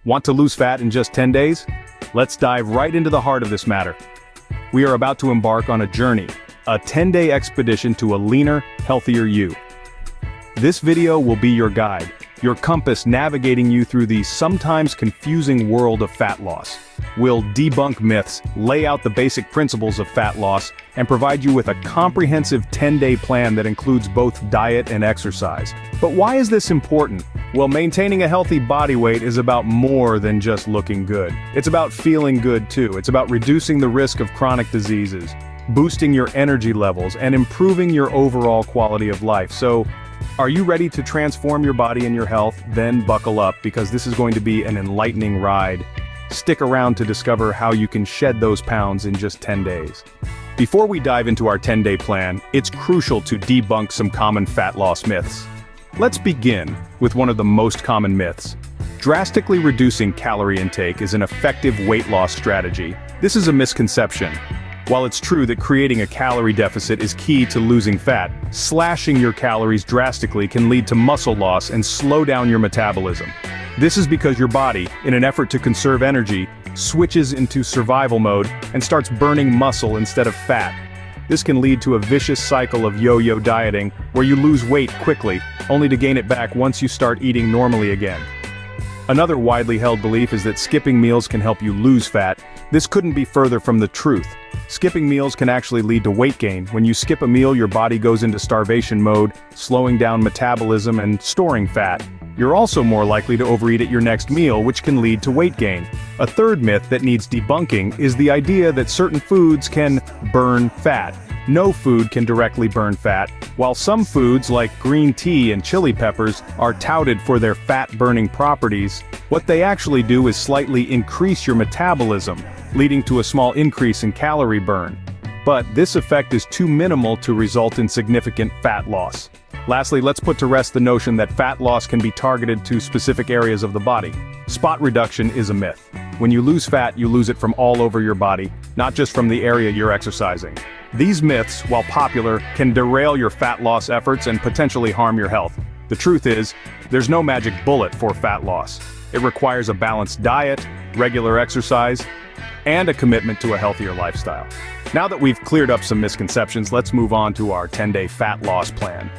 Want to lose fat in just 10 days? Let's dive right into the heart of this matter. We are about to embark on a journey, a 10-day expedition to a leaner, healthier you. This video will be your guide, your compass navigating you through the sometimes confusing world of fat loss. We'll debunk myths, lay out the basic principles of fat loss, and provide you with a comprehensive 10-day plan that includes both diet and exercise. But why is this important? Well, maintaining a healthy body weight is about more than just looking good. It's about feeling good too. It's about reducing the risk of chronic diseases, boosting your energy levels, and improving your overall quality of life. So, are you ready to transform your body and your health? Then buckle up, because this is going to be an enlightening ride. Stick around to discover how you can shed those pounds in just 10 days. Before we dive into our 10-day plan, it's crucial to debunk some common fat loss myths. Let's begin with one of the most common myths. Drastically reducing calorie intake is an effective weight loss strategy. This is a misconception. While it's true that creating a calorie deficit is key to losing fat, slashing your calories drastically can lead to muscle loss and slow down your metabolism. This is because your body, in an effort to conserve energy, switches into survival mode and starts burning muscle instead of fat. This can lead to a vicious cycle of yo-yo dieting, where you lose weight quickly, only to gain it back once you start eating normally again. Another widely held belief is that skipping meals can help you lose fat. This couldn't be further from the truth. Skipping meals can actually lead to weight gain. When you skip a meal, your body goes into starvation mode, slowing down metabolism and storing fat. You're also more likely to overeat at your next meal, which can lead to weight gain. A third myth that needs debunking is the idea that certain foods can burn fat. No food can directly burn fat. While some foods like green tea and chili peppers are touted for their fat-burning properties, what they actually do is slightly increase your metabolism, leading to a small increase in calorie burn. But this effect is too minimal to result in significant fat loss. Lastly, let's put to rest the notion that fat loss can be targeted to specific areas of the body. Spot reduction is a myth. When you lose fat, you lose it from all over your body, not just from the area you're exercising. These myths, while popular, can derail your fat loss efforts and potentially harm your health. The truth is, there's no magic bullet for fat loss. It requires a balanced diet, regular exercise, and a commitment to a healthier lifestyle. Now that we've cleared up some misconceptions, let's move on to our 10-day fat loss plan.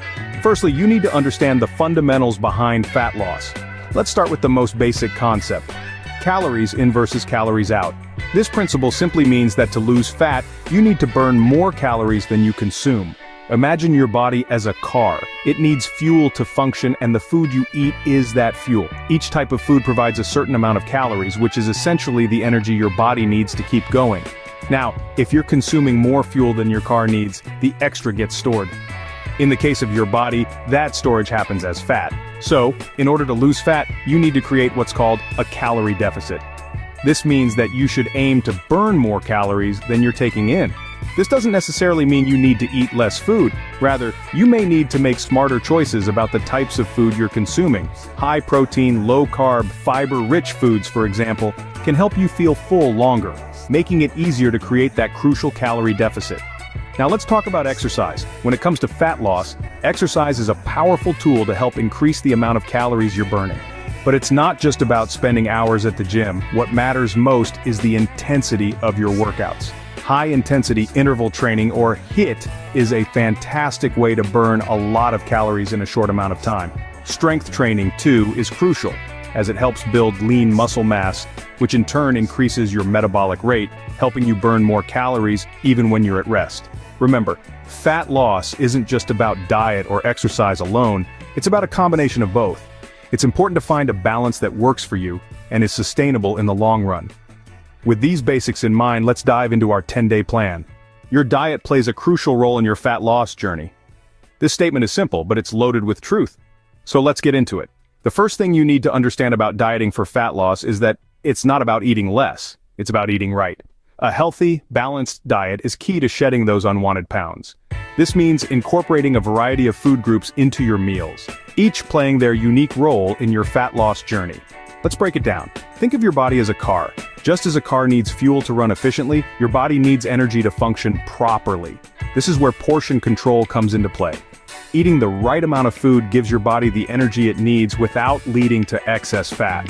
Firstly, you need to understand the fundamentals behind fat loss. Let's start with the most basic concept: calories in versus calories out. This principle simply means that to lose fat, you need to burn more calories than you consume. Imagine your body as a car. It needs fuel to function, and the food you eat is that fuel. Each type of food provides a certain amount of calories, which is essentially the energy your body needs to keep going. Now, if you're consuming more fuel than your car needs, the extra gets stored. In the case of your body, that storage happens as fat. So, in order to lose fat, you need to create what's called a calorie deficit. This means that you should aim to burn more calories than you're taking in. This doesn't necessarily mean you need to eat less food. Rather, you may need to make smarter choices about the types of food you're consuming. High-protein, low-carb, fiber-rich foods, for example, can help you feel full longer, making it easier to create that crucial calorie deficit. Now let's talk about exercise. When it comes to fat loss, exercise is a powerful tool to help increase the amount of calories you're burning. But it's not just about spending hours at the gym. What matters most is the intensity of your workouts. High-intensity interval training, or HIIT, is a fantastic way to burn a lot of calories in a short amount of time. Strength training, too, is crucial, as it helps build lean muscle mass, which in turn increases your metabolic rate, helping you burn more calories even when you're at rest. Remember, fat loss isn't just about diet or exercise alone, it's about a combination of both. It's important to find a balance that works for you and is sustainable in the long run. With these basics in mind, let's dive into our 10-day plan. Your diet plays a crucial role in your fat loss journey. This statement is simple, but it's loaded with truth. So let's get into it. The first thing you need to understand about dieting for fat loss is that it's not about eating less, it's about eating right. A healthy, balanced diet is key to shedding those unwanted pounds. This means incorporating a variety of food groups into your meals, each playing their unique role in your fat loss journey. Let's break it down. Think of your body as a car. Just as a car needs fuel to run efficiently, your body needs energy to function properly. This is where portion control comes into play. Eating the right amount of food gives your body the energy it needs without leading to excess fat.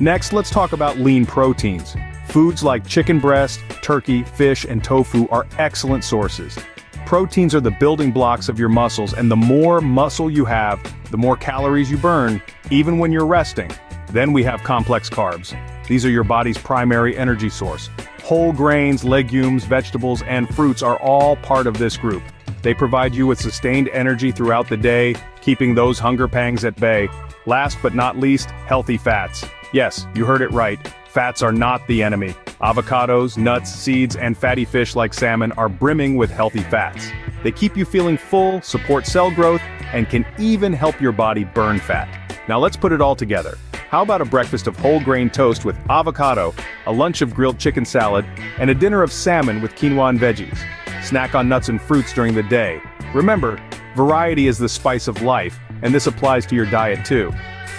Next, let's talk about lean proteins. Foods like chicken breast, turkey, fish, and tofu are excellent sources. Proteins are the building blocks of your muscles, and the more muscle you have, the more calories you burn, even when you're resting. Then we have complex carbs. These are your body's primary energy source. Whole grains, legumes, vegetables, and fruits are all part of this group. They provide you with sustained energy throughout the day, keeping those hunger pangs at bay. Last but not least, healthy fats. Yes, you heard it right. Fats are not the enemy. Avocados, nuts, seeds, and fatty fish like salmon are brimming with healthy fats. They keep you feeling full, support cell growth, and can even help your body burn fat. Now let's put it all together. How about a breakfast of whole grain toast with avocado, a lunch of grilled chicken salad, and a dinner of salmon with quinoa and veggies? Snack on nuts and fruits during the day. Remember, variety is the spice of life, and this applies to your diet too.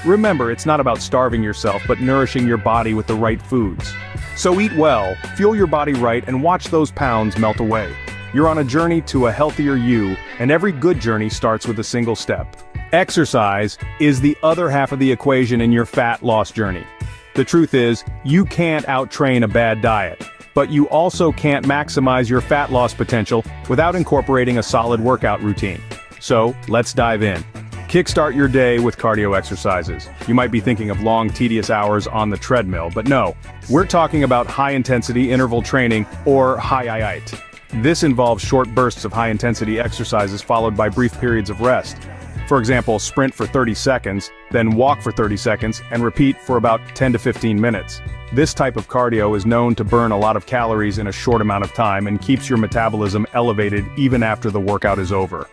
Remember, it's not about starving yourself, but nourishing your body with the right foods. So eat well, fuel your body right, and watch those pounds melt away. You're on a journey to a healthier you, and every good journey starts with a single step. Exercise is the other half of the equation in your fat loss journey. The truth is, you can't out-train a bad diet, but you also can't maximize your fat loss potential without incorporating a solid workout routine. So, let's dive in. Kickstart your day with cardio exercises. You might be thinking of long, tedious hours on the treadmill, but no, we're talking about high-intensity interval training, or high-IIT. This involves short bursts of high-intensity exercises followed by brief periods of rest. For example, sprint for 30 seconds, then walk for 30 seconds, and repeat for about 10 to 15 minutes. This type of cardio is known to burn a lot of calories in a short amount of time and keeps your metabolism elevated even after the workout is over.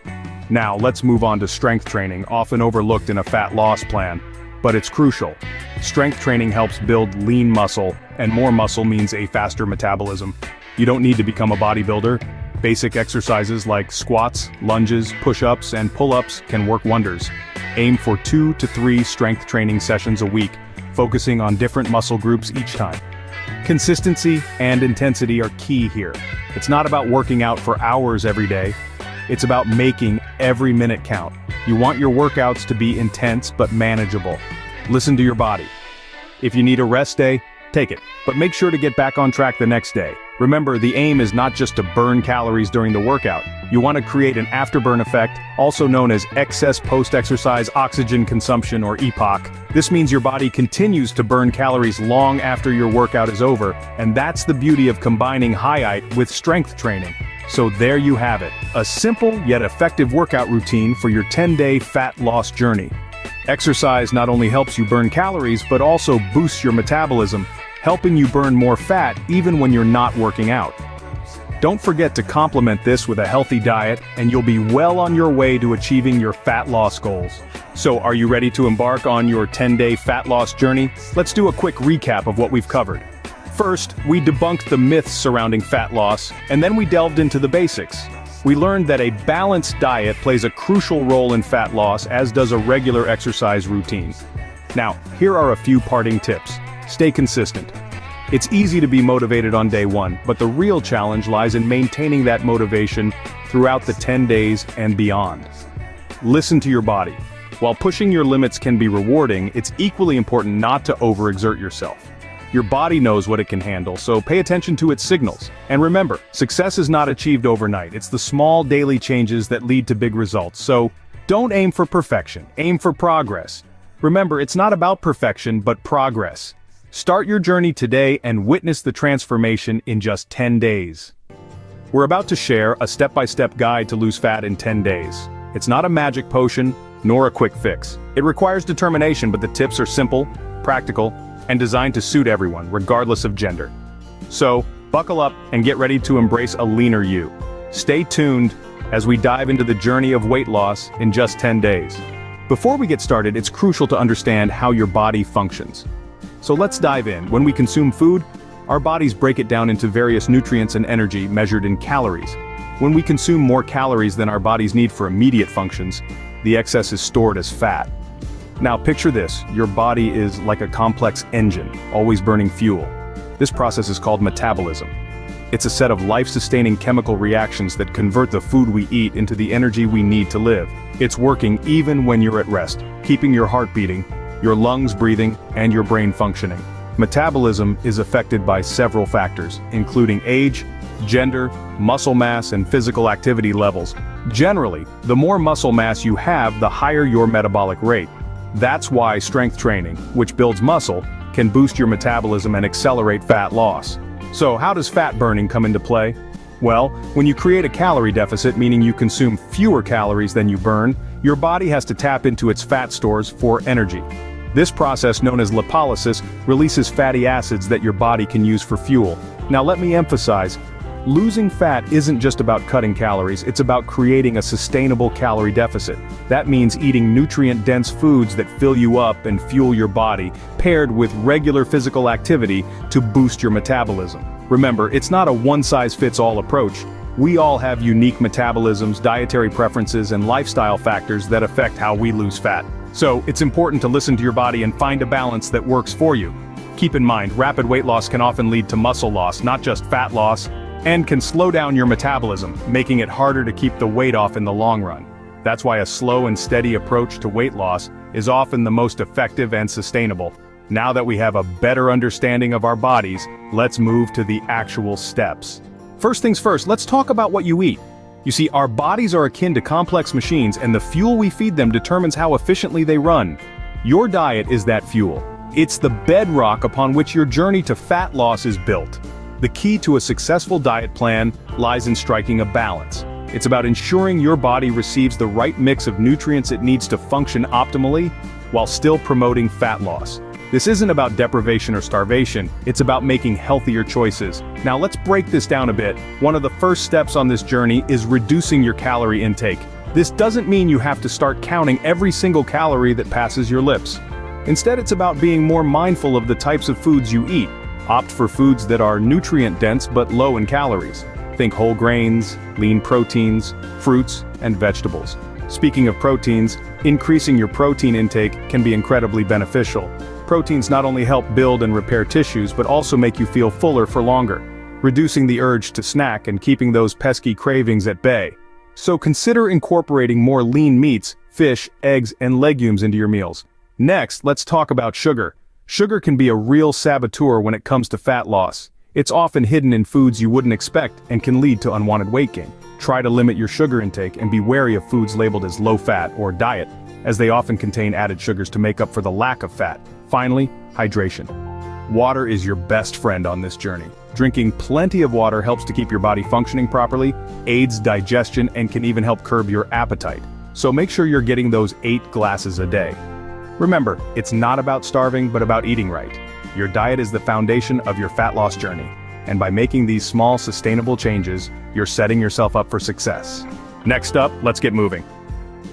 Now, let's move on to strength training, often overlooked in a fat loss plan. But it's crucial. Strength training helps build lean muscle, and more muscle means a faster metabolism. You don't need to become a bodybuilder. Basic exercises like squats, lunges, push-ups, and pull-ups can work wonders. Aim for 2 to 3 strength training sessions a week, focusing on different muscle groups each time. Consistency and intensity are key here. It's not about working out for hours every day. It's about making every minute count. You want your workouts to be intense but manageable. Listen to your body. If you need a rest day, take it, but make sure to get back on track the next day. Remember, the aim is not just to burn calories during the workout. You want to create an afterburn effect, also known as excess post-exercise oxygen consumption, or EPOC. This means your body continues to burn calories long after your workout is over, and that's the beauty of combining high-IIT with strength training. So there you have it, a simple yet effective workout routine for your 10-day fat loss journey. Exercise not only helps you burn calories, but also boosts your metabolism, helping you burn more fat even when you're not working out. Don't forget to complement this with a healthy diet, and you'll be well on your way to achieving your fat loss goals. So are you ready to embark on your 10-day fat loss journey? Let's do a quick recap of what we've covered. First, we debunked the myths surrounding fat loss, and then we delved into the basics. We learned that a balanced diet plays a crucial role in fat loss, as does a regular exercise routine. Now, here are a few parting tips. Stay consistent. It's easy to be motivated on day one, but the real challenge lies in maintaining that motivation throughout the 10 days and beyond. Listen to your body. While pushing your limits can be rewarding, it's equally important not to overexert yourself. Your body knows what it can handle, so pay attention to its signals. And remember, success is not achieved overnight. It's the small daily changes that lead to big results. So don't aim for perfection, aim for progress. Remember, it's not about perfection, but progress. Start your journey today and witness the transformation in just 10 days. We're about to share a step-by-step guide to lose fat in 10 days. It's not a magic potion, nor a quick fix. It requires determination, but the tips are simple, practical, and designed to suit everyone, regardless of gender. So, buckle up and get ready to embrace a leaner you. Stay tuned as we dive into the journey of weight loss in just 10 days. Before we get started, it's crucial to understand how your body functions. So let's dive in. When we consume food, our bodies break it down into various nutrients and energy measured in calories. When we consume more calories than our bodies need for immediate functions, the excess is stored as fat. Now picture this, your body is like a complex engine, always burning fuel. This process is called metabolism. It's a set of life-sustaining chemical reactions that convert the food we eat into the energy we need to live. It's working even when you're at rest, keeping your heart beating, your lungs breathing, and your brain functioning. Metabolism is affected by several factors, including age, gender, muscle mass, and physical activity levels. Generally, the more muscle mass you have, the higher your metabolic rate. That's why strength training, which builds muscle, can boost your metabolism and accelerate fat loss. So how does fat burning come into play? Well, when you create a calorie deficit, meaning you consume fewer calories than you burn, your body has to tap into its fat stores for energy. This process, known as lipolysis, releases fatty acids that your body can use for fuel. Now let me emphasize, losing fat isn't just about cutting calories, it's about creating a sustainable calorie deficit. That means eating nutrient-dense foods that fill you up and fuel your body, paired with regular physical activity to boost your metabolism. Remember, it's not a one-size-fits-all approach. We all have unique metabolisms, dietary preferences, and lifestyle factors that affect how we lose fat. So, it's important to listen to your body and find a balance that works for you. Keep in mind, rapid weight loss can often lead to muscle loss, not just fat loss, and can slow down your metabolism, making it harder to keep the weight off in the long run. That's why a slow and steady approach to weight loss is often the most effective and sustainable. Now that we have a better understanding of our bodies, let's move to the actual steps. First things first, let's talk about what you eat. You see, our bodies are akin to complex machines, and the fuel we feed them determines how efficiently they run. Your diet is that fuel. It's the bedrock upon which your journey to fat loss is built. The key to a successful diet plan lies in striking a balance. It's about ensuring your body receives the right mix of nutrients it needs to function optimally, while still promoting fat loss. This isn't about deprivation or starvation, it's about making healthier choices. Now let's break this down a bit. One of the first steps on this journey is reducing your calorie intake. This doesn't mean you have to start counting every single calorie that passes your lips. Instead, it's about being more mindful of the types of foods you eat. Opt for foods that are nutrient-dense but low in calories. Think whole grains, lean proteins, fruits, and vegetables. Speaking of proteins, increasing your protein intake can be incredibly beneficial. Proteins not only help build and repair tissues but also make you feel fuller for longer, reducing the urge to snack and keeping those pesky cravings at bay. So consider incorporating more lean meats, fish, eggs, and legumes into your meals. Next, let's talk about sugar. Sugar can be a real saboteur when it comes to fat loss. It's often hidden in foods you wouldn't expect and can lead to unwanted weight gain. Try to limit your sugar intake and be wary of foods labeled as low fat or diet, as they often contain added sugars to make up for the lack of fat. Finally, hydration. Water is your best friend on this journey. Drinking plenty of water helps to keep your body functioning properly, aids digestion, and can even help curb your appetite. So make sure you're getting those 8 glasses a day. Remember, it's not about starving, but about eating right. Your diet is the foundation of your fat loss journey, and by making these small, sustainable changes, you're setting yourself up for success. Next up, let's get moving.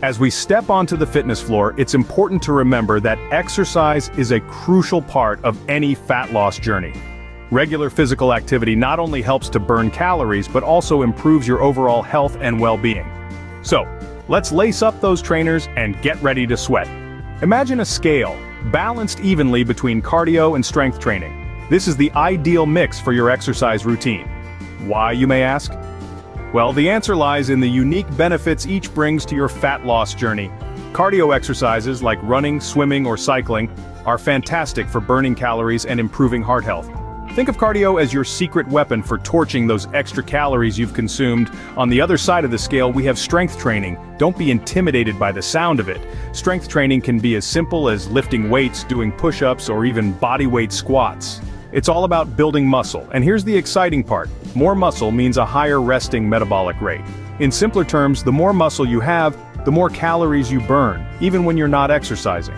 As we step onto the fitness floor, it's important to remember that exercise is a crucial part of any fat loss journey. Regular physical activity not only helps to burn calories, but also improves your overall health and well-being. So, let's lace up those trainers and get ready to sweat. Imagine a scale, balanced evenly between cardio and strength training. This is the ideal mix for your exercise routine. Why, you may ask? Well, the answer lies in the unique benefits each brings to your fat loss journey. Cardio exercises like running, swimming, or cycling are fantastic for burning calories and improving heart health. Think of cardio as your secret weapon for torching those extra calories you've consumed. On the other side of the scale, we have strength training. Don't be intimidated by the sound of it. Strength training can be as simple as lifting weights, doing push-ups, or even bodyweight squats. It's all about building muscle, and here's the exciting part. More muscle means a higher resting metabolic rate. In simpler terms, the more muscle you have, the more calories you burn, even when you're not exercising.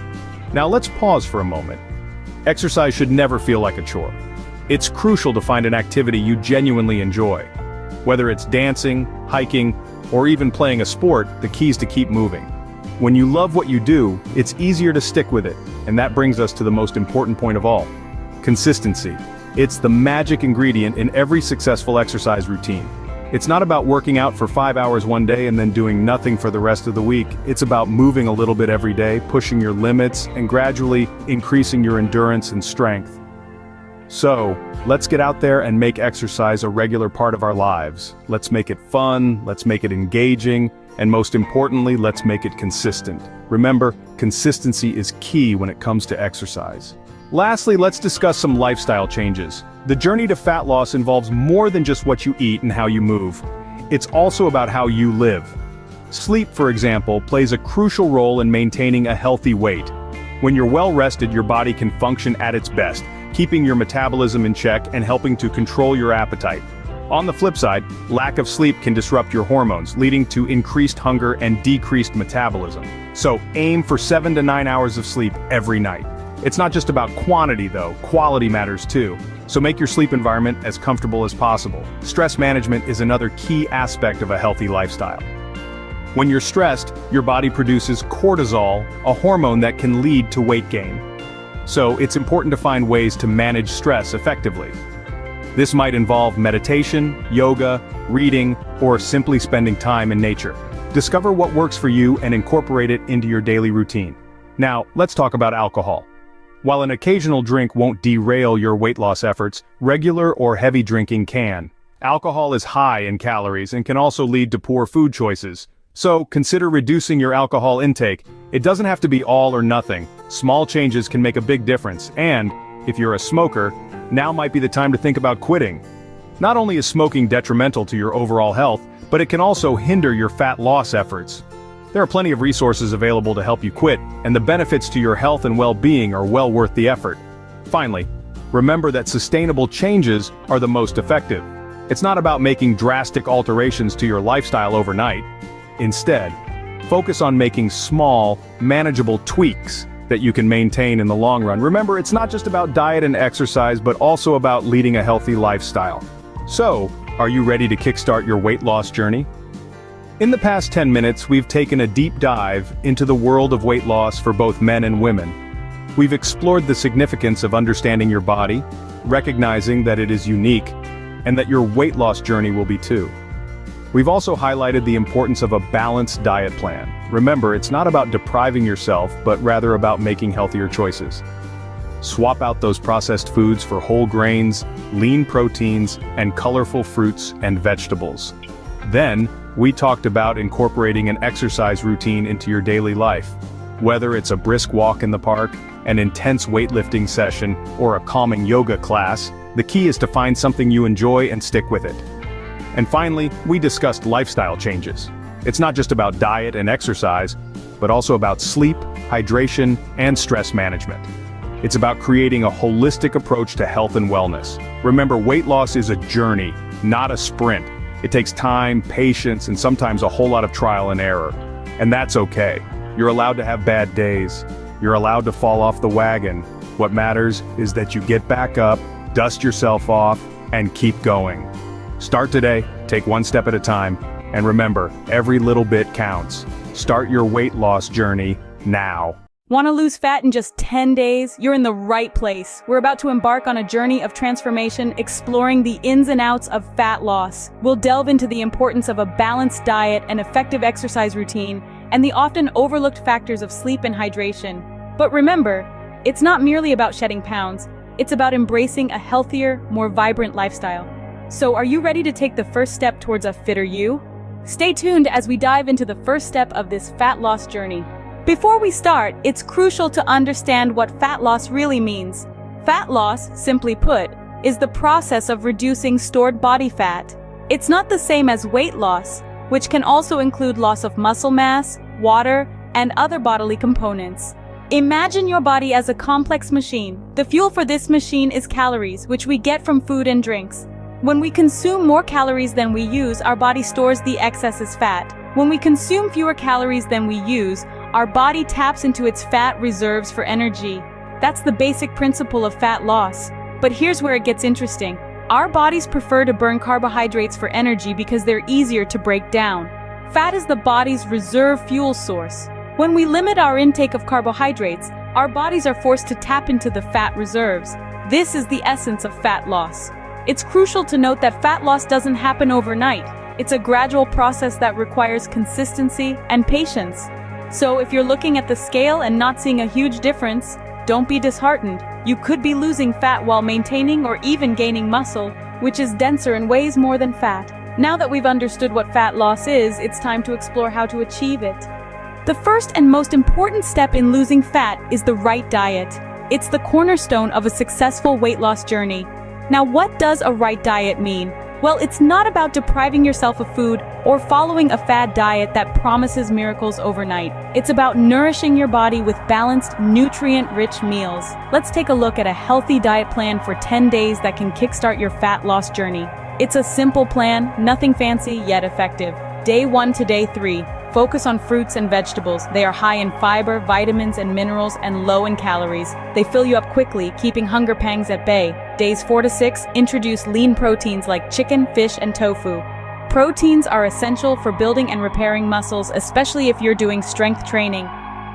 Now let's pause for a moment. Exercise should never feel like a chore. It's crucial to find an activity you genuinely enjoy. Whether it's dancing, hiking, or even playing a sport, the key is to keep moving. When you love what you do, it's easier to stick with it, and that brings us to the most important point of all. Consistency. It's the magic ingredient in every successful exercise routine. It's not about working out for 5 hours one day and then doing nothing for the rest of the week. It's about moving a little bit every day, pushing your limits, and gradually increasing your endurance and strength. So, let's get out there and make exercise a regular part of our lives. Let's make it fun, let's make it engaging, And most importantly, let's make it consistent. Remember, consistency is key when it comes to exercise. Lastly, let's discuss some lifestyle changes. The journey to fat loss involves more than just what you eat and how you move. It's also about how you live. Sleep, for example, plays a crucial role in maintaining a healthy weight. When you're well rested, your body can function at its best, keeping your metabolism in check and helping to control your appetite. On the flip side, lack of sleep can disrupt your hormones, leading to increased hunger and decreased metabolism. So aim for 7 to 9 hours of sleep every night. It's not just about quantity though, quality matters too. So make your sleep environment as comfortable as possible. Stress management is another key aspect of a healthy lifestyle. When you're stressed, your body produces cortisol, a hormone that can lead to weight gain. So it's important to find ways to manage stress effectively. This might involve meditation, yoga, reading, or simply spending time in nature. Discover what works for you and incorporate it into your daily routine. Now, let's talk about alcohol. While an occasional drink won't derail your weight loss efforts, regular or heavy drinking can. Alcohol is high in calories and can also lead to poor food choices. So, consider reducing your alcohol intake. It doesn't have to be all or nothing. Small changes can make a big difference, and, if you're a smoker, now might be the time to think about quitting. Not only is smoking detrimental to your overall health, but it can also hinder your fat loss efforts. There are plenty of resources available to help you quit, and the benefits to your health and well-being are well worth the effort. Finally, remember that sustainable changes are the most effective. It's not about making drastic alterations to your lifestyle overnight. Instead, focus on making small, manageable tweaks that you can maintain in the long run. Remember, it's not just about diet and exercise, but also about leading a healthy lifestyle. So, are you ready to kickstart your weight loss journey? In the past 10 minutes, we've taken a deep dive into the world of weight loss for both men and women. We've explored the significance of understanding your body, recognizing that it is unique, and that your weight loss journey will be too. We've also highlighted the importance of a balanced diet plan. Remember, it's not about depriving yourself, but rather about making healthier choices. Swap out those processed foods for whole grains, lean proteins, and colorful fruits and vegetables. Then, we talked about incorporating an exercise routine into your daily life. Whether it's a brisk walk in the park, an intense weightlifting session, or a calming yoga class, the key is to find something you enjoy and stick with it. And finally, we discussed lifestyle changes. It's not just about diet and exercise, but also about sleep, hydration, and stress management. It's about creating a holistic approach to health and wellness. Remember, weight loss is a journey, not a sprint. It takes time, patience, and sometimes a whole lot of trial and error. And that's okay. You're allowed to have bad days. You're allowed to fall off the wagon. What matters is that you get back up, dust yourself off, and keep going. Start today, take one step at a time, and remember, every little bit counts. Start your weight loss journey now. Want to lose fat in just 10 days? You're in the right place. We're about to embark on a journey of transformation, exploring the ins and outs of fat loss. We'll delve into the importance of a balanced diet, an effective exercise routine, and the often overlooked factors of sleep and hydration. But remember, it's not merely about shedding pounds. It's about embracing a healthier, more vibrant lifestyle. So are you ready to take the first step towards a fitter you? Stay tuned as we dive into the first step of this fat loss journey. Before we start, it's crucial to understand what fat loss really means. Fat loss, simply put, is the process of reducing stored body fat. It's not the same as weight loss, which can also include loss of muscle mass, water, and other bodily components. Imagine your body as a complex machine. The fuel for this machine is calories, which we get from food and drinks. When we consume more calories than we use, our body stores the excess as fat. When we consume fewer calories than we use, our body taps into its fat reserves for energy. That's the basic principle of fat loss. But here's where it gets interesting. Our bodies prefer to burn carbohydrates for energy because they're easier to break down. Fat is the body's reserve fuel source. When we limit our intake of carbohydrates, our bodies are forced to tap into the fat reserves. This is the essence of fat loss. It's crucial to note that fat loss doesn't happen overnight. It's a gradual process that requires consistency and patience. So if you're looking at the scale and not seeing a huge difference, don't be disheartened. You could be losing fat while maintaining or even gaining muscle, which is denser and weighs more than fat. Now that we've understood what fat loss is, it's time to explore how to achieve it. The first and most important step in losing fat is the right diet. It's the cornerstone of a successful weight loss journey. Now, what does a right diet mean? Well, it's not about depriving yourself of food or following a fad diet that promises miracles overnight. It's about nourishing your body with balanced, nutrient-rich meals. Let's take a look at a healthy diet plan for 10 days that can kickstart your fat loss journey. It's a simple plan, nothing fancy, yet effective. Day 1 to day 3. Focus on fruits and vegetables. They are high in fiber, vitamins, and minerals, and low in calories. They fill you up quickly, keeping hunger pangs at bay. Days 4 to 6, introduce lean proteins like chicken, fish, and tofu. Proteins are essential for building and repairing muscles, especially if you're doing strength training.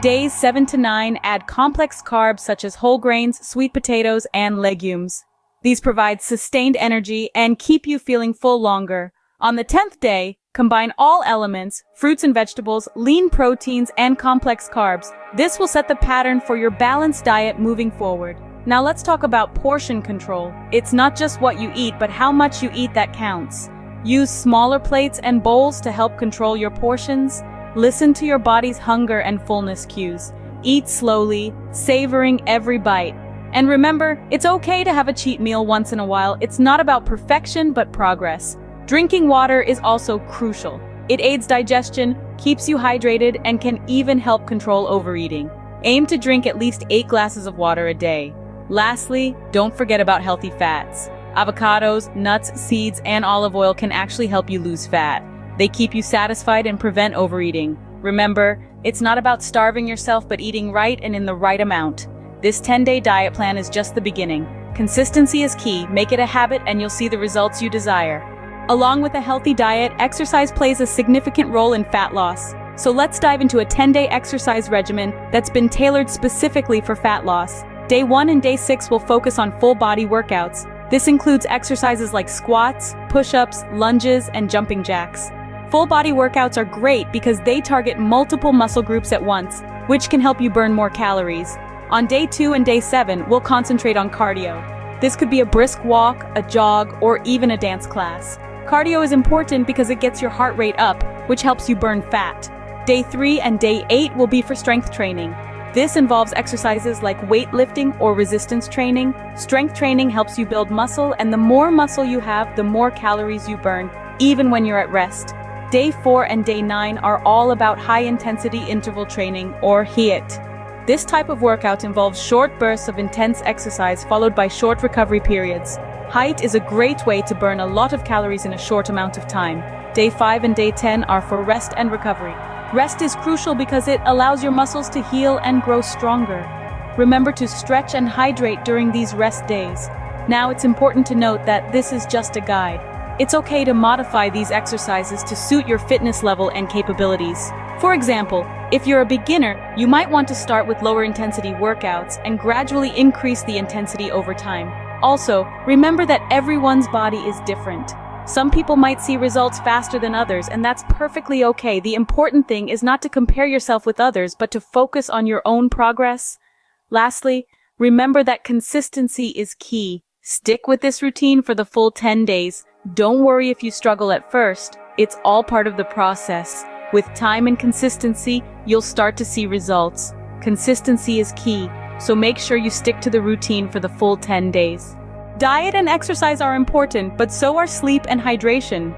Days 7 to 9, add complex carbs such as whole grains, sweet potatoes, and legumes. These provide sustained energy and keep you feeling full longer. On the 10th day, combine all elements, fruits and vegetables, lean proteins, and complex carbs. This will set the pattern for your balanced diet moving forward. Now let's talk about portion control. It's not just what you eat, but how much you eat that counts. Use smaller plates and bowls to help control your portions. Listen to your body's hunger and fullness cues. Eat slowly, savoring every bite. And remember, it's okay to have a cheat meal once in a while. It's not about perfection, but progress. Drinking water is also crucial. It aids digestion, keeps you hydrated, and can even help control overeating. Aim to drink at least 8 glasses of water a day. Lastly, don't forget about healthy fats. Avocados, nuts, seeds, and olive oil can actually help you lose fat. They keep you satisfied and prevent overeating. Remember, it's not about starving yourself, but eating right and in the right amount. This 10-day diet plan is just the beginning. Consistency is key. Make it a habit and you'll see the results you desire. Along with a healthy diet, exercise plays a significant role in fat loss. So let's dive into a 10-day exercise regimen that's been tailored specifically for fat loss. Day 1 and day 6 will focus on full body workouts. This includes exercises like squats, push-ups, lunges, and jumping jacks. Full body workouts are great because they target multiple muscle groups at once, which can help you burn more calories. On day 2 and day 7, we'll concentrate on cardio. This could be a brisk walk, a jog, or even a dance class. Cardio is important because it gets your heart rate up, which helps you burn fat. Day 3 and day 8 will be for strength training. This involves exercises like weightlifting or resistance training. Strength training helps you build muscle, and the more muscle you have, the more calories you burn, even when you're at rest. Day 4 and day 9 are all about high-intensity interval training, or HIIT. This type of workout involves short bursts of intense exercise followed by short recovery periods. HIIT is a great way to burn a lot of calories in a short amount of time. Day 5 and day 10 are for rest and recovery. Rest is crucial because it allows your muscles to heal and grow stronger. Remember to stretch and hydrate during these rest days. Now it's important to note that this is just a guide. It's okay to modify these exercises to suit your fitness level and capabilities. For example, if you're a beginner, you might want to start with lower intensity workouts and gradually increase the intensity over time. Also, remember that everyone's body is different. Some people might see results faster than others, and that's perfectly okay. The important thing is not to compare yourself with others, but to focus on your own progress. Lastly, remember that consistency is key. Stick with this routine for the full 10 days. Don't worry if you struggle at first. It's all part of the process. With time and consistency, you'll start to see results. Consistency is key, so make sure you stick to the routine for the full 10 days. Diet and exercise are important, but so are sleep and hydration.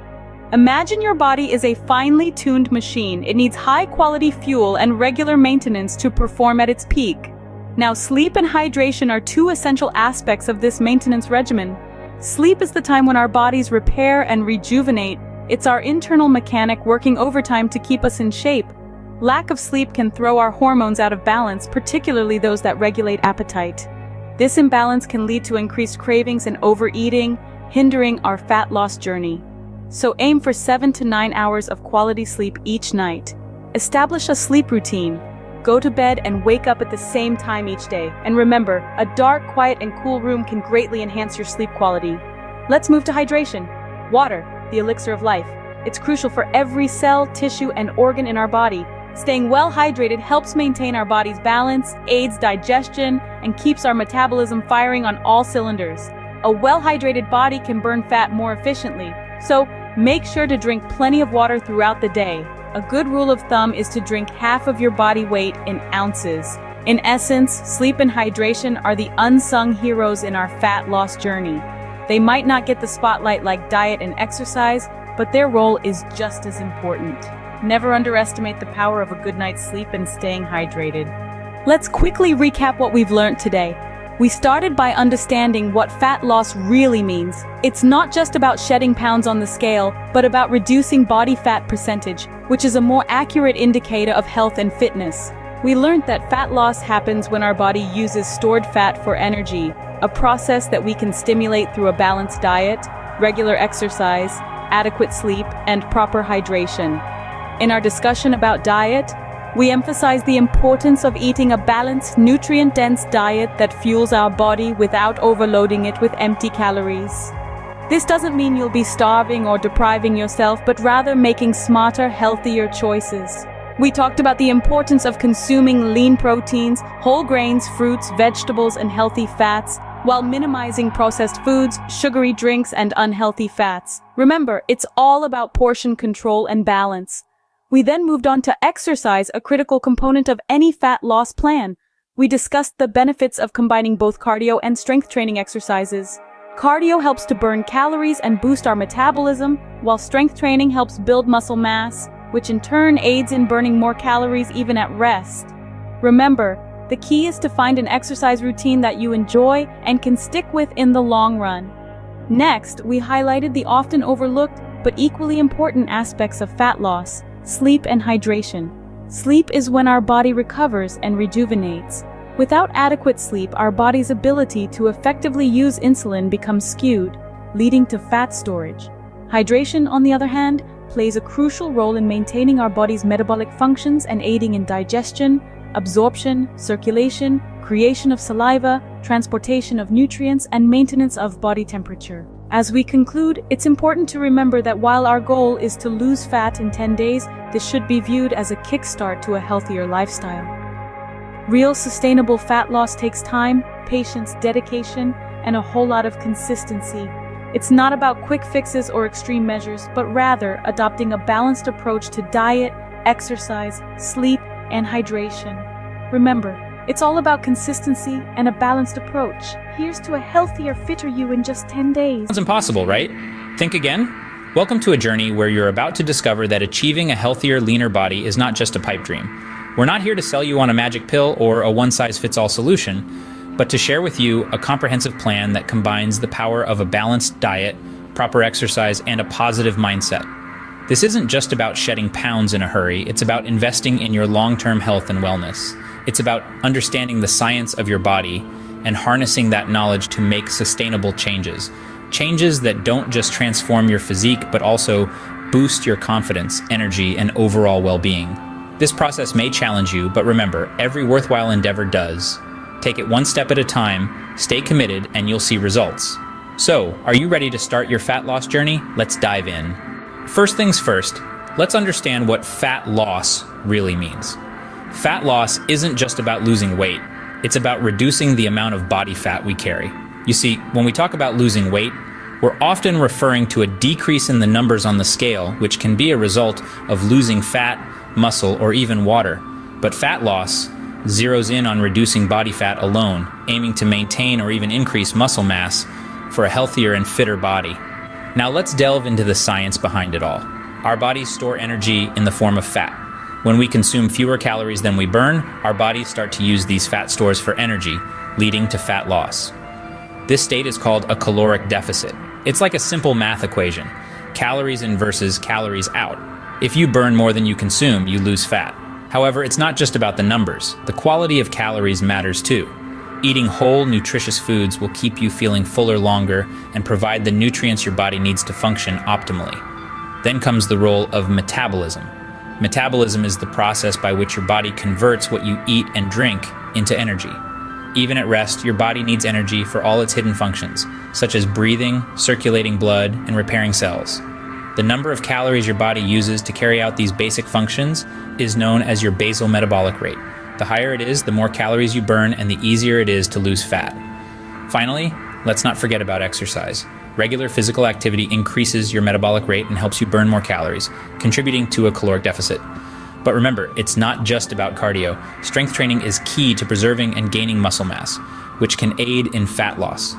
Imagine your body is a finely tuned machine. It needs high-quality fuel and regular maintenance to perform at its peak. Now, sleep and hydration are 2 essential aspects of this maintenance regimen. Sleep is the time when our bodies repair and rejuvenate. It's our internal mechanic working overtime to keep us in shape. Lack of sleep can throw our hormones out of balance, particularly those that regulate appetite. This imbalance can lead to increased cravings and overeating, hindering our fat loss journey. So aim for 7 to 9 hours of quality sleep each night. Establish a sleep routine. Go to bed and wake up at the same time each day. And remember, a dark, quiet, and cool room can greatly enhance your sleep quality. Let's move to hydration. Water, the elixir of life. It's crucial for every cell, tissue, and organ in our body. Staying well hydrated helps maintain our body's balance, aids digestion, and keeps our metabolism firing on all cylinders. A well-hydrated body can burn fat more efficiently. So, Make sure to drink plenty of water throughout the day. A good rule of thumb is to drink half of your body weight in ounces. In essence, sleep and hydration are the unsung heroes in our fat loss journey. They might not get the spotlight like diet and exercise, but their role is just as important. Never underestimate the power of a good night's sleep and staying hydrated. Let's quickly recap what we've learned today. We started by understanding what fat loss really means. It's not just about shedding pounds on the scale, but about reducing body fat percentage, which is a more accurate indicator of health and fitness. We learned that fat loss happens when our body uses stored fat for energy, a process that we can stimulate through a balanced diet, regular exercise, adequate sleep, and proper hydration. In our discussion about diet, we emphasize the importance of eating a balanced, nutrient-dense diet that fuels our body without overloading it with empty calories. This doesn't mean you'll be starving or depriving yourself, but rather making smarter, healthier choices. We talked about the importance of consuming lean proteins, whole grains, fruits, vegetables, and healthy fats, while minimizing processed foods, sugary drinks, and unhealthy fats. Remember, it's all about portion control and balance. We then moved on to exercise, a critical component of any fat loss plan. We discussed the benefits of combining both cardio and strength training exercises. Cardio helps to burn calories and boost our metabolism, while strength training helps build muscle mass, which in turn aids in burning more calories even at rest. Remember, the key is to find an exercise routine that you enjoy and can stick with in the long run. Next, we highlighted the often overlooked but equally important aspects of fat loss: sleep and hydration. Sleep is when our body recovers and rejuvenates. Without adequate sleep, our body's ability to effectively use insulin becomes skewed, leading to fat storage. Hydration, on the other hand, plays a crucial role in maintaining our body's metabolic functions and aiding in digestion, absorption, circulation, creation of saliva, transportation of nutrients, and maintenance of body temperature. As we conclude, it's important to remember that while our goal is to lose fat in 10 days, this should be viewed as a kickstart to a healthier lifestyle. Real sustainable fat loss takes time, patience, dedication, and a whole lot of consistency. It's not about quick fixes or extreme measures, but rather adopting a balanced approach to diet, exercise, sleep, and hydration. Remember, it's all about consistency and a balanced approach. Here's to a healthier, fitter you in just 10 days. Sounds impossible, right? Think again? Welcome to a journey where you're about to discover that achieving a healthier, leaner body is not just a pipe dream. We're not here to sell you on a magic pill or a one-size-fits-all solution, but to share with you a comprehensive plan that combines the power of a balanced diet, proper exercise, and a positive mindset. This isn't just about shedding pounds in a hurry, it's about investing in your long-term health and wellness. It's about understanding the science of your body and harnessing that knowledge to make sustainable changes. Changes that don't just transform your physique, but also boost your confidence, energy, and overall well-being. This process may challenge you, but remember, every worthwhile endeavor does. Take it one step at a time, stay committed, and you'll see results. So, are you ready to start your fat loss journey? Let's dive in. First things first, let's understand what fat loss really means. Fat loss isn't just about losing weight, it's about reducing the amount of body fat we carry. You see, when we talk about losing weight, we're often referring to a decrease in the numbers on the scale, which can be a result of losing fat, muscle, or even water. But fat loss zeroes in on reducing body fat alone, aiming to maintain or even increase muscle mass for a healthier and fitter body. Now let's delve into the science behind it all. Our bodies store energy in the form of fat. When we consume fewer calories than we burn, our bodies start to use these fat stores for energy, leading to fat loss. This state is called a caloric deficit. It's like a simple math equation: calories in versus calories out. If you burn more than you consume, you lose fat. However, it's not just about the numbers. The quality of calories matters too. Eating whole, nutritious foods will keep you feeling fuller longer and provide the nutrients your body needs to function optimally. Then comes the role of metabolism. Metabolism is the process by which your body converts what you eat and drink into energy. Even at rest, your body needs energy for all its hidden functions, such as breathing, circulating blood, and repairing cells. The number of calories your body uses to carry out these basic functions is known as your basal metabolic rate. The higher it is, the more calories you burn and the easier it is to lose fat. Finally, let's not forget about exercise. Regular physical activity increases your metabolic rate and helps you burn more calories, contributing to a caloric deficit. But remember, it's not just about cardio. Strength training is key to preserving and gaining muscle mass, which can aid in fat loss.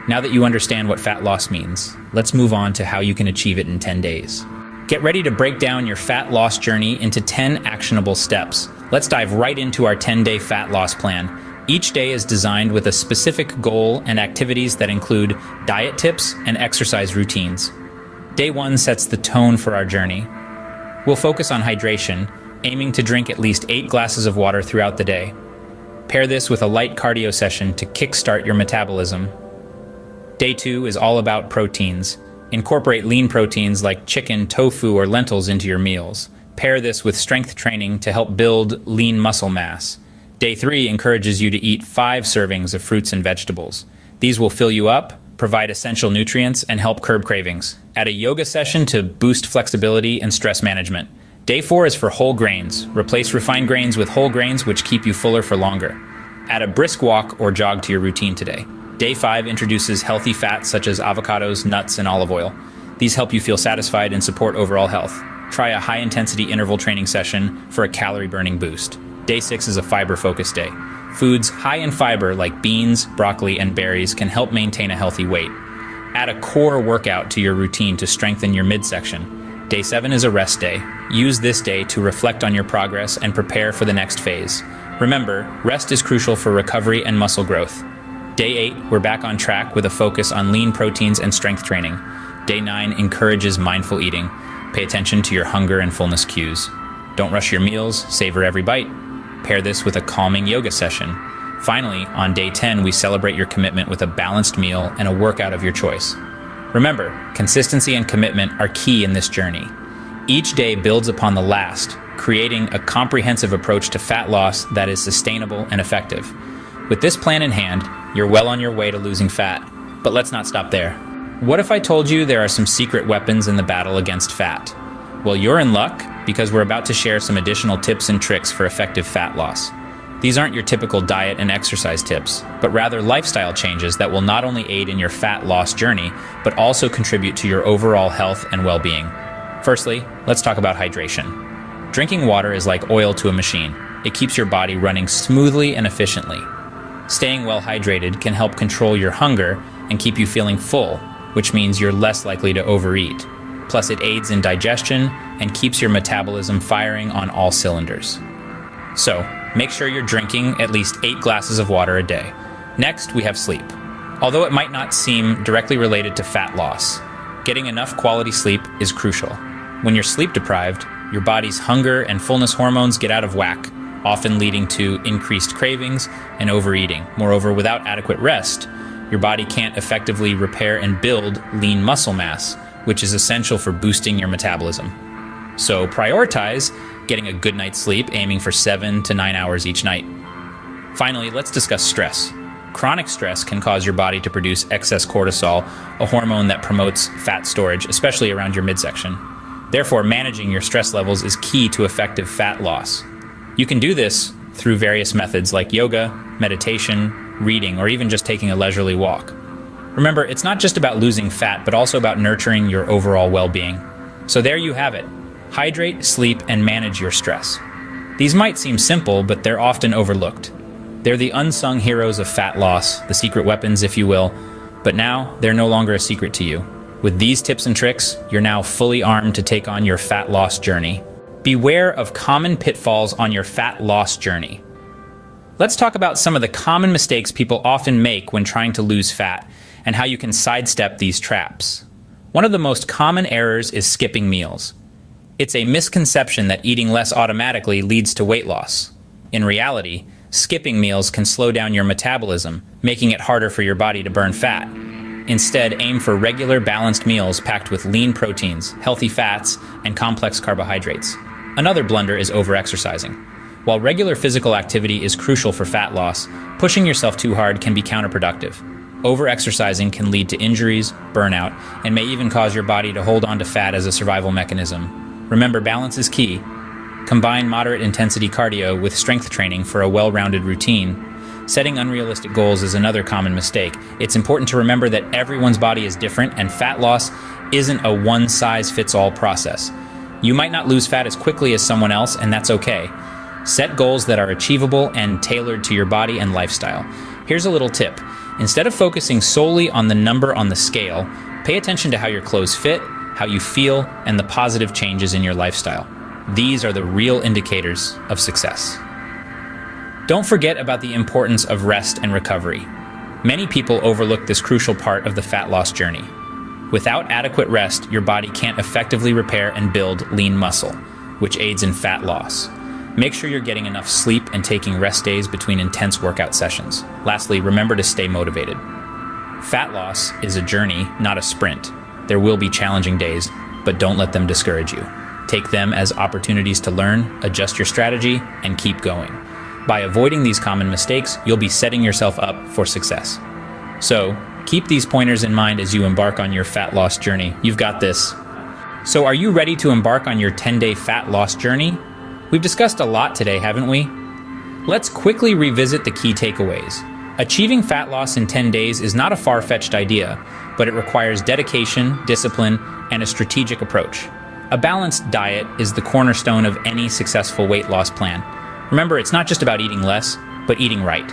Now that you understand what fat loss means, let's move on to how you can achieve it in 10 days. Get ready to break down your fat loss journey into 10 actionable steps. Let's dive right into our 10-day fat loss plan. Each day is designed with a specific goal and activities that include diet tips and exercise routines. Day 1 sets the tone for our journey. We'll focus on hydration, aiming to drink at least 8 glasses of water throughout the day. Pair this with a light cardio session to kickstart your metabolism. Day 2 is all about proteins. Incorporate lean proteins like chicken, tofu, or lentils into your meals. Pair this with strength training to help build lean muscle mass. Day 3 encourages you to eat 5 servings of fruits and vegetables. These will fill you up, provide essential nutrients, and help curb cravings. Add a yoga session to boost flexibility and stress management. Day 4 is for whole grains. Replace refined grains with whole grains, which keep you fuller for longer. Add a brisk walk or jog to your routine today. Day 5 introduces healthy fats such as avocados, nuts, and olive oil. These help you feel satisfied and support overall health. Try a high-intensity interval training session for a calorie-burning boost. Day 6 is a fiber-focused day. Foods high in fiber like beans, broccoli, and berries can help maintain a healthy weight. Add a core workout to your routine to strengthen your midsection. Day 7 is a rest day. Use this day to reflect on your progress and prepare for the next phase. Remember, rest is crucial for recovery and muscle growth. Day 8, we're back on track with a focus on lean proteins and strength training. Day 9 encourages mindful eating. Pay attention to your hunger and fullness cues. Don't rush your meals, savor every bite. Pair this with a calming yoga session. Finally, on day 10, we celebrate your commitment with a balanced meal and a workout of your choice. Remember, consistency and commitment are key in this journey. Each day builds upon the last, creating a comprehensive approach to fat loss that is sustainable and effective. With this plan in hand, you're well on your way to losing fat. But let's not stop there. What if I told you there are some secret weapons in the battle against fat? Well, you're in luck, because we're about to share some additional tips and tricks for effective fat loss. These aren't your typical diet and exercise tips, but rather lifestyle changes that will not only aid in your fat loss journey, but also contribute to your overall health and well-being. Firstly, let's talk about hydration. Drinking water is like oil to a machine. It keeps your body running smoothly and efficiently. Staying well hydrated can help control your hunger and keep you feeling full, which means you're less likely to overeat. Plus, it aids in digestion and keeps your metabolism firing on all cylinders. So, make sure you're drinking at least 8 glasses of water a day. Next, we have sleep. Although it might not seem directly related to fat loss, getting enough quality sleep is crucial. When you're sleep deprived, your body's hunger and fullness hormones get out of whack, often leading to increased cravings and overeating. Moreover, without adequate rest, your body can't effectively repair and build lean muscle mass, which is essential for boosting your metabolism. So prioritize getting a good night's sleep, aiming for 7 to 9 hours each night. Finally, let's discuss stress. Chronic stress can cause your body to produce excess cortisol, a hormone that promotes fat storage, especially around your midsection. Therefore, managing your stress levels is key to effective fat loss. You can do this through various methods like yoga, meditation, reading, or even just taking a leisurely walk. Remember, it's not just about losing fat, but also about nurturing your overall well-being. So there you have it. Hydrate, sleep, and manage your stress. These might seem simple, but they're often overlooked. They're the unsung heroes of fat loss, the secret weapons, if you will, but now they're no longer a secret to you. With these tips and tricks, you're now fully armed to take on your fat loss journey. Beware of common pitfalls on your fat loss journey. Let's talk about some of the common mistakes people often make when trying to lose fat, and how you can sidestep these traps. One of the most common errors is skipping meals. It's a misconception that eating less automatically leads to weight loss. In reality, skipping meals can slow down your metabolism, making it harder for your body to burn fat. Instead, aim for regular, balanced meals packed with lean proteins, healthy fats, and complex carbohydrates. Another blunder is overexercising. While regular physical activity is crucial for fat loss, pushing yourself too hard can be counterproductive. Overexercising can lead to injuries, burnout, and may even cause your body to hold on to fat as a survival mechanism. Remember, balance is key. Combine moderate intensity cardio with strength training for a well-rounded routine. Setting unrealistic goals is another common mistake. It's important to remember that everyone's body is different, and fat loss isn't a one-size-fits-all process. You might not lose fat as quickly as someone else, and that's okay. Set goals that are achievable and tailored to your body and lifestyle. Here's a little tip. Instead of focusing solely on the number on the scale, pay attention to how your clothes fit, how you feel, and the positive changes in your lifestyle. These are the real indicators of success. Don't forget about the importance of rest and recovery. Many people overlook this crucial part of the fat loss journey. Without adequate rest, your body can't effectively repair and build lean muscle, which aids in fat loss. Make sure you're getting enough sleep and taking rest days between intense workout sessions. Lastly, remember to stay motivated. Fat loss is a journey, not a sprint. There will be challenging days, but don't let them discourage you. Take them as opportunities to learn, adjust your strategy, and keep going. By avoiding these common mistakes, you'll be setting yourself up for success. So, keep these pointers in mind as you embark on your fat loss journey. You've got this. So, are you ready to embark on your 10-day fat loss journey? We've discussed a lot today, haven't we? Let's quickly revisit the key takeaways. Achieving fat loss in 10 days is not a far-fetched idea, but it requires dedication, discipline, and a strategic approach. A balanced diet is the cornerstone of any successful weight loss plan. Remember, it's not just about eating less, but eating right.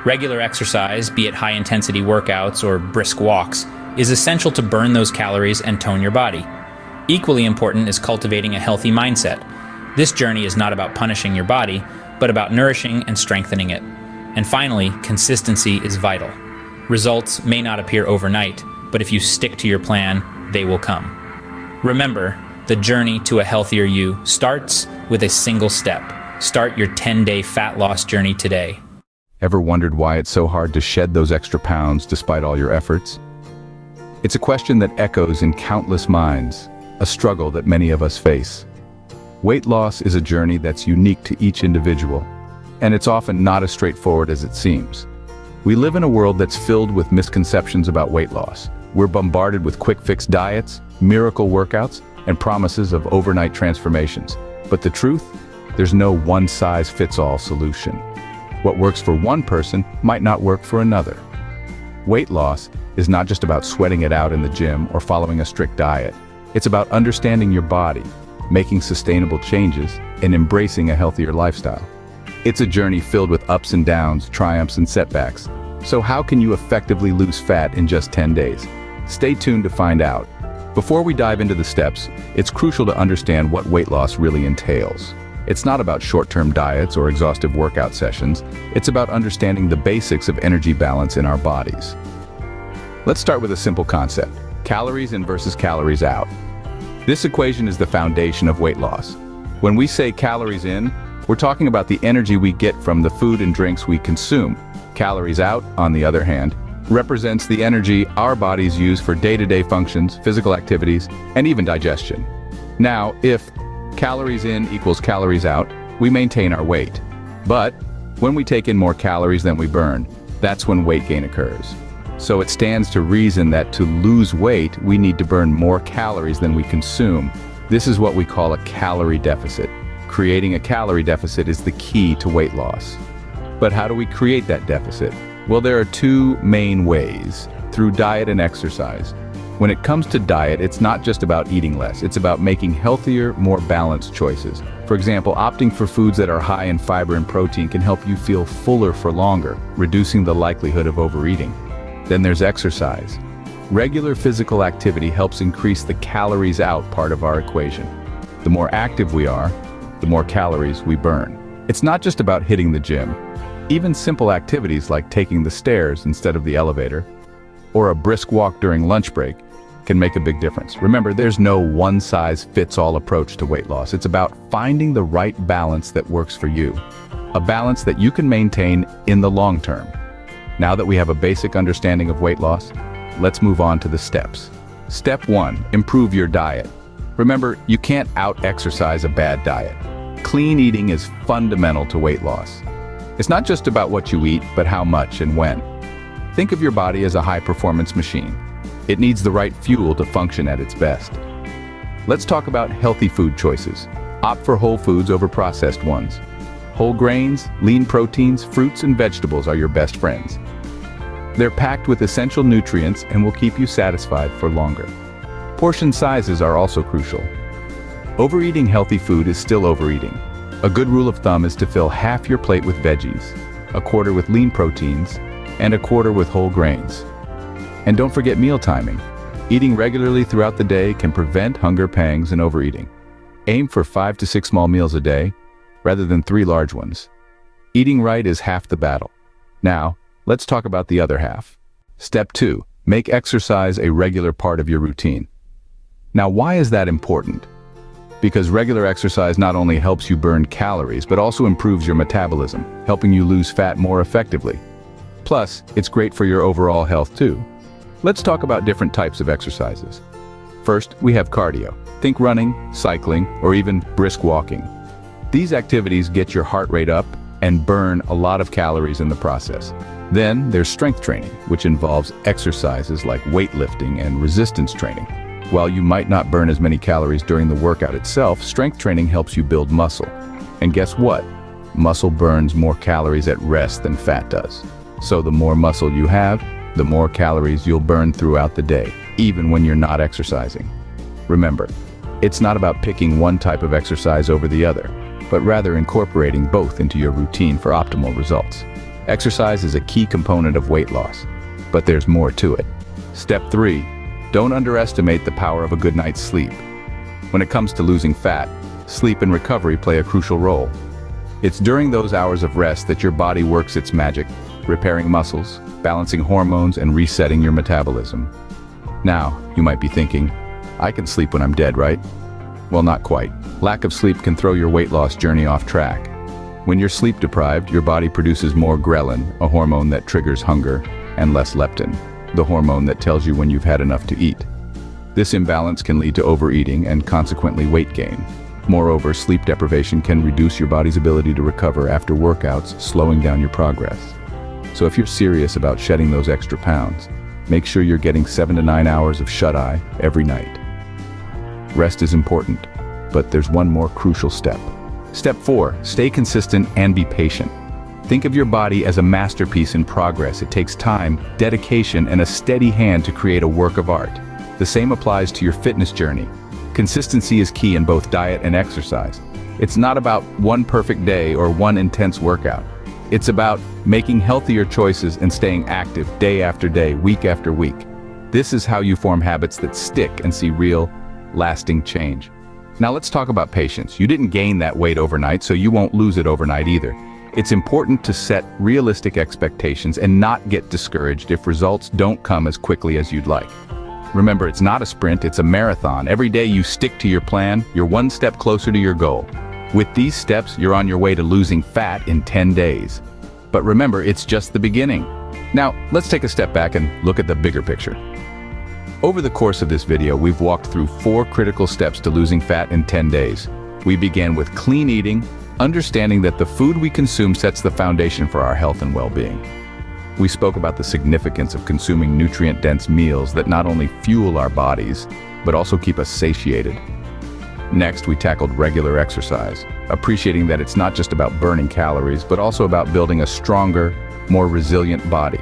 Regular exercise, be it high-intensity workouts or brisk walks, is essential to burn those calories and tone your body. Equally important is cultivating a healthy mindset. This journey is not about punishing your body, but about nourishing and strengthening it. And finally, consistency is vital. Results may not appear overnight, but if you stick to your plan, they will come. Remember, the journey to a healthier you starts with a single step. Start your 10-day fat loss journey today. Ever wondered why it's so hard to shed those extra pounds despite all your efforts? It's a question that echoes in countless minds, a struggle that many of us face. Weight loss is a journey that's unique to each individual, and it's often not as straightforward as it seems. We live in a world that's filled with misconceptions about weight loss. We're bombarded with quick-fix diets, miracle workouts, and promises of overnight transformations. But the truth? There's no one-size-fits-all solution. What works for one person might not work for another. Weight loss is not just about sweating it out in the gym or following a strict diet. It's about understanding your body, making sustainable changes, and embracing a healthier lifestyle. It's a journey filled with ups and downs, triumphs and setbacks. So how can you effectively lose fat in just 10 days? Stay tuned to find out. Before we dive into the steps, it's crucial to understand what weight loss really entails. It's not about short-term diets or exhaustive workout sessions. It's about understanding the basics of energy balance in our bodies. Let's start with a simple concept: calories in versus calories out. This equation is the foundation of weight loss. When we say calories in, we're talking about the energy we get from the food and drinks we consume. Calories out, on the other hand, represents the energy our bodies use for day-to-day functions, physical activities, and even digestion. Now, if calories in equals calories out, we maintain our weight. But when we take in more calories than we burn, that's when weight gain occurs. So it stands to reason that to lose weight, we need to burn more calories than we consume. This is what we call a calorie deficit. Creating a calorie deficit is the key to weight loss. But how do we create that deficit? Well, there are two main ways: through diet and exercise. When it comes to diet, it's not just about eating less, it's about making healthier, more balanced choices. For example, opting for foods that are high in fiber and protein can help you feel fuller for longer, reducing the likelihood of overeating. Then there's exercise. Regular physical activity helps increase the calories out part of our equation. The more active we are, the more calories we burn. It's not just about hitting the gym. Even simple activities like taking the stairs instead of the elevator, or a brisk walk during lunch break, can make a big difference. Remember, there's no one-size-fits-all approach to weight loss. It's about finding the right balance that works for you. A balance that you can maintain in the long term. Now that we have a basic understanding of weight loss, let's move on to the steps. Step 1, improve your diet. Remember, you can't out-exercise a bad diet. Clean eating is fundamental to weight loss. It's not just about what you eat, but how much and when. Think of your body as a high-performance machine. It needs the right fuel to function at its best. Let's talk about healthy food choices. Opt for whole foods over processed ones. Whole grains, lean proteins, fruits, and vegetables are your best friends. They're packed with essential nutrients and will keep you satisfied for longer. Portion sizes are also crucial. Overeating healthy food is still overeating. A good rule of thumb is to fill half your plate with veggies, a quarter with lean proteins, and a quarter with whole grains. And don't forget meal timing. Eating regularly throughout the day can prevent hunger pangs and overeating. Aim for 5 to 6 small meals a day, rather than 3 large ones. Eating right is half the battle. Now, let's talk about the other half. Step 2. Make exercise a regular part of your routine. Now, why is that important? Because regular exercise not only helps you burn calories, but also improves your metabolism, helping you lose fat more effectively. Plus, it's great for your overall health too. Let's talk about different types of exercises. First, we have cardio. Think running, cycling, or even brisk walking. These activities get your heart rate up and burn a lot of calories in the process. Then there's strength training, which involves exercises like weightlifting and resistance training. While you might not burn as many calories during the workout itself, strength training helps you build muscle. And guess what? Muscle burns more calories at rest than fat does. So the more muscle you have, the more calories you'll burn throughout the day, even when you're not exercising. Remember, it's not about picking one type of exercise over the other, but rather incorporating both into your routine for optimal results. Exercise is a key component of weight loss, but there's more to it. Step 3. Don't underestimate the power of a good night's sleep. When it comes to losing fat, sleep and recovery play a crucial role. It's during those hours of rest that your body works its magic, repairing muscles, balancing hormones, and resetting your metabolism. Now, you might be thinking, I can sleep when I'm dead, right? Well, not quite. Lack of sleep can throw your weight loss journey off track. When you're sleep deprived, your body produces more ghrelin, a hormone that triggers hunger, and less leptin, the hormone that tells you when you've had enough to eat. This imbalance can lead to overeating and consequently weight gain. Moreover, sleep deprivation can reduce your body's ability to recover after workouts, slowing down your progress. So if you're serious about shedding those extra pounds, make sure you're getting 7 to 9 hours of shut-eye every night. Rest is important, but there's one more crucial step. Step 4. Stay consistent and be patient. Think of your body as a masterpiece in progress. It takes time, dedication, and a steady hand to create a work of art. The same applies to your fitness journey. Consistency is key in both diet and exercise. It's not about one perfect day or one intense workout. It's about making healthier choices and staying active day after day, week after week. This is how you form habits that stick and see real, lasting change. Now let's talk about patience. You didn't gain that weight overnight, so you won't lose it overnight either. It's important to set realistic expectations and not get discouraged if results don't come as quickly as you'd like. Remember, it's not a sprint, it's a marathon. Every day you stick to your plan, you're one step closer to your goal. With these steps, you're on your way to losing fat in 10 days. But remember, it's just the beginning. Now, let's take a step back and look at the bigger picture. Over the course of this video, we've walked through 4 critical steps to losing fat in 10 days. We began with clean eating, understanding that the food we consume sets the foundation for our health and well-being. We spoke about the significance of consuming nutrient-dense meals that not only fuel our bodies, but also keep us satiated. Next, we tackled regular exercise, appreciating that it's not just about burning calories, but also about building a stronger, more resilient body.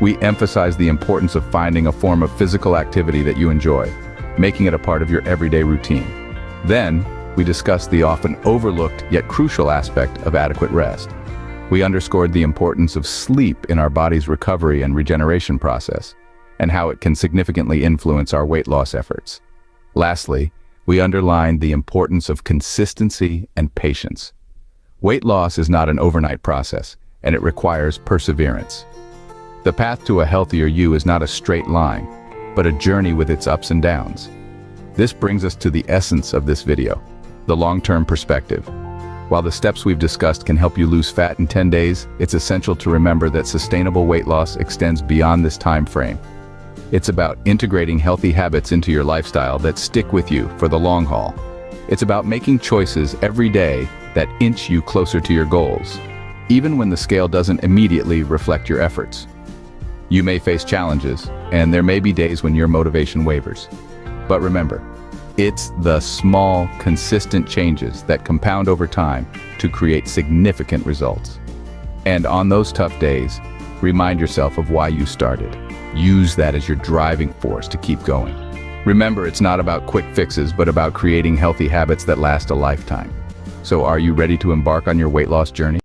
We emphasized the importance of finding a form of physical activity that you enjoy, making it a part of your everyday routine. Then, we discussed the often overlooked yet crucial aspect of adequate rest. We underscored the importance of sleep in our body's recovery and regeneration process, and how it can significantly influence our weight loss efforts. Lastly, we underlined the importance of consistency and patience. Weight loss is not an overnight process, and it requires perseverance. The path to a healthier you is not a straight line, but a journey with its ups and downs. This brings us to the essence of this video, the long-term perspective. While the steps we've discussed can help you lose fat in 10 days, it's essential to remember that sustainable weight loss extends beyond this time frame. It's about integrating healthy habits into your lifestyle that stick with you for the long haul. It's about making choices every day that inch you closer to your goals, even when the scale doesn't immediately reflect your efforts. You may face challenges, and there may be days when your motivation wavers. But remember, It's the small, consistent changes that compound over time to create significant results. And on those tough days, remind yourself of why you started. Use that as your driving force to keep going. Remember, it's not about quick fixes, but about creating healthy habits that last a lifetime. So are you ready to embark on your weight loss journey?